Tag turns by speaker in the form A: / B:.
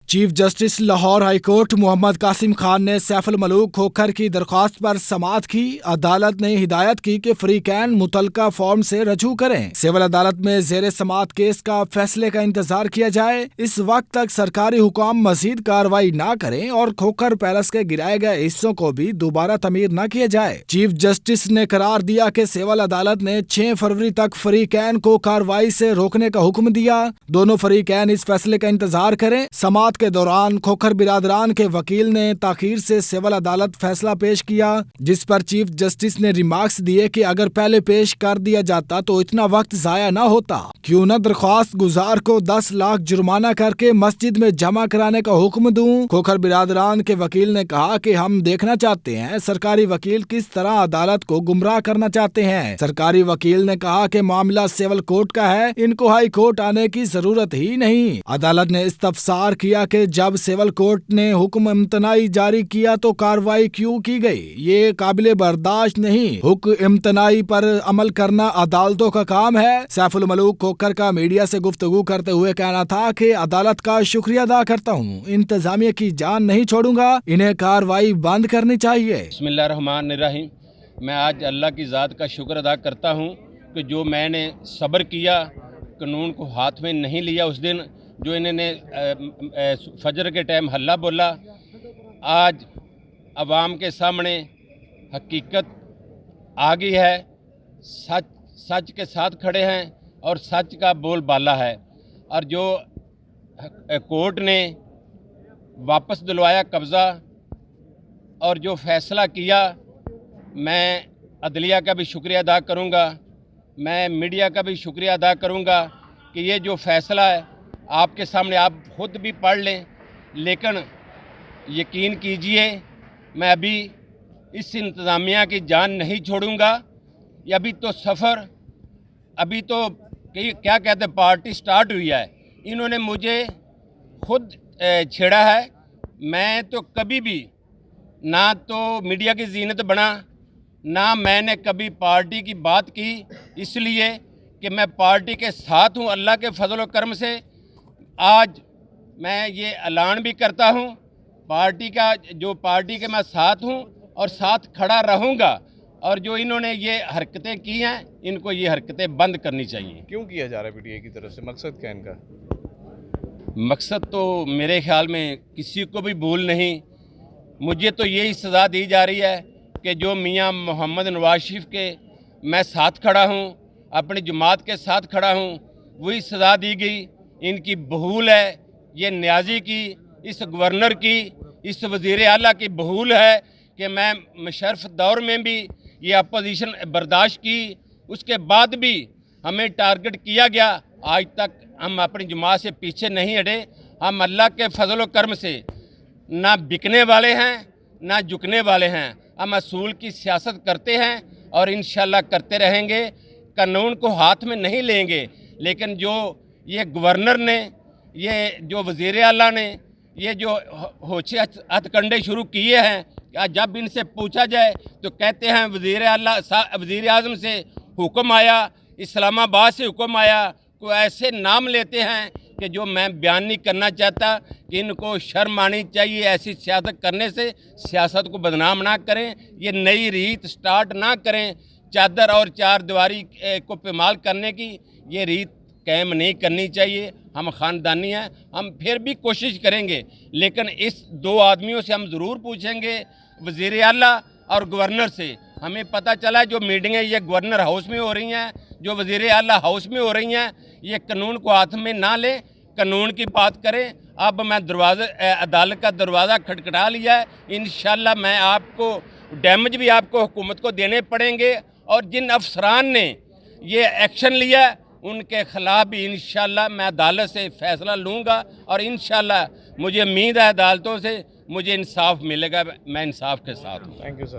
A: Chief justice Lahore high court Muhammad Qasim Khan نے سیف الملوک کھوکھر کی درخواست پر سماعت کی۔ عدالت نے ہدایت کی کہ فریقین متعلقہ فارم سے رجوع کریں۔ سول عدالت میں زیر سماعت کیس کا فیصلے کا انتظار کیا جائے۔ اس وقت تک سرکاری حکام مزید کارروائی نہ کریں اور کھوکھر پیلس کے گرائے گئے حصوں کو بھی دوبارہ تعمیر نہ کیا جائے۔ چیف جسٹس نے قرار دیا کہ سول عدالت نے 6 فروری تک فریقین کو کارروائی سے روکنے کا حکم دیا۔ دونوں فریقین اس فیصلے کا انتظار کریں۔ سماعت کے دوران کھوکھر برادران کے وکیل نے تاخیر سے سول عدالت فیصلہ پیش کیا، جس پر چیف جسٹس نے ریمارکس دیے کہ اگر پہلے پیش کر دیا جاتا تو اتنا وقت ضائع نہ ہوتا۔ کیوں نہ درخواست گزار کو 10 لاکھ جرمانہ کر کے مسجد میں جمع کرانے کا حکم دوں۔ کھوکھر برادران کے وکیل نے کہا کہ ہم دیکھنا چاہتے ہیں سرکاری وکیل کس طرح عدالت کو گمراہ کرنا چاہتے ہیں۔ سرکاری وکیل نے کہا کہ معاملہ سول کورٹ کا ہے، ان کو ہائی کورٹ آنے کی ضرورت ہی نہیں۔ عدالت نے استفسار کیا کہ جب سول کورٹ نے حکم امتناعی جاری کیا تو کارروائی کیوں کی گئی؟ یہ قابل برداشت نہیں۔ حکم امتناعی پر عمل کرنا عدالتوں کا کام ہے۔ سیف الملوک کھوکھر کا میڈیا سے گفتگو کرتے ہوئے کہنا تھا کہ عدالت کا شکریہ ادا کرتا ہوں، انتظامیہ کی جان نہیں چھوڑوں گا، انہیں کارروائی بند کرنی چاہیے۔
B: بسم اللہ الرحمن الرحیم۔ میں آج اللہ کی ذات کا شکر ادا کرتا ہوں کہ جو میں نے صبر کیا، قانون کو ہاتھ میں نہیں لیا اس دن، جو انہوں نے فجر کے ٹائم ہلہ بولا، آج عوام کے سامنے حقیقت آ گئی ہے، سچ کے ساتھ کھڑے ہیں اور سچ کا بول بالا ہے، اور جو کورٹ نے واپس دلوایا قبضہ اور جو فیصلہ کیا، میں عدلیہ کا بھی شکریہ ادا کروں گا، میں میڈیا کا بھی شکریہ ادا کروں گا کہ یہ جو فیصلہ ہے آپ کے سامنے آپ خود بھی پڑھ لیں، لیکن یقین کیجئے میں ابھی اس انتظامیہ کی جان نہیں چھوڑوں گا۔ یہ ابھی تو سفر، ابھی تو کیا کہتے ہیں پارٹی سٹارٹ ہوئی ہے، انہوں نے مجھے خود چھیڑا ہے۔ میں تو کبھی بھی نہ تو میڈیا کی زینت بنا، نہ میں نے کبھی پارٹی کی بات کی، اس لیے کہ میں پارٹی کے ساتھ ہوں اللہ کے فضل و کرم سے۔ آج میں یہ اعلان بھی کرتا ہوں پارٹی کے میں ساتھ ہوں اور ساتھ کھڑا رہوں گا، اور جو انہوں نے یہ حرکتیں کی ہیں ان کو یہ حرکتیں بند کرنی چاہیے۔
C: کیوں کیا جا رہا ہے پی ٹی آئی کی طرف سے؟ مقصد کیا ان کا؟
B: مقصد تو میرے خیال میں کسی کو بھی بھول نہیں، مجھے تو یہی سزا دی جا رہی ہے کہ جو میاں محمد نواز شریف کے میں ساتھ کھڑا ہوں، اپنی جماعت کے ساتھ کھڑا ہوں، وہی سزا دی گئی۔ ان کی بھول ہے، یہ نیازی کی، اس گورنر کی، اس وزیر اعلیٰ کی بھول ہے کہ میں مشرف دور میں بھی یہ اپوزیشن برداشت کی، اس کے بعد بھی ہمیں ٹارگٹ کیا گیا۔ آج تک ہم اپنی جماعت سے پیچھے نہیں ہٹے، ہم اللہ کے فضل و کرم سے نہ بکنے والے ہیں نہ جھکنے والے ہیں، ہم اصول کی سیاست کرتے ہیں اور انشاءاللہ کرتے رہیں گے، قانون کو ہاتھ میں نہیں لیں گے۔ لیکن جو یہ گورنر نے، یہ جو وزیر اعلیٰ نے یہ جو ہوچے ہتھ کنڈے شروع کیے ہیں، جب ان سے پوچھا جائے تو کہتے ہیں وزیر اعظم سے حکم آیا، اسلام آباد سے حکم آیا، کوئی ایسے نام لیتے ہیں کہ جو میں بیان نہیں کرنا چاہتا کہ ان کو شرم آنی چاہیے ایسی سیاست کرنے سے۔ سیاست کو بدنام نہ کریں، یہ نئی ریت سٹارٹ نہ کریں، چادر اور چار دیواری کو پامال کرنے کی یہ ریت قائم نہیں کرنی چاہیے۔ ہم خاندانی ہیں، ہم پھر بھی کوشش کریں گے، لیکن اس 2 آدمیوں سے ہم ضرور پوچھیں گے، وزیر اعلیٰ اور گورنر سے۔ ہمیں پتہ چلا جو میٹنگیں یہ گورنر ہاؤس میں ہو رہی ہیں، جو وزیر اعلیٰ ہاؤس میں ہو رہی ہیں، یہ قانون کو ہاتھ میں نہ لیں، قانون کی بات کریں۔ اب میں عدالت کا دروازہ کھٹکھٹا لیا ہے، انشاءاللہ میں آپ کو ڈیمیج بھی آپ کو حکومت کو دینے پڑیں گے، اور جن افسران نے یہ ایکشن لیا ان کے خلاف بھی انشاءاللہ میں عدالت سے فیصلہ لوں گا، اور انشاءاللہ مجھے امید ہے عدالتوں سے مجھے انصاف ملے گا، میں انصاف کے ساتھ ہوں۔
C: Thank you sir.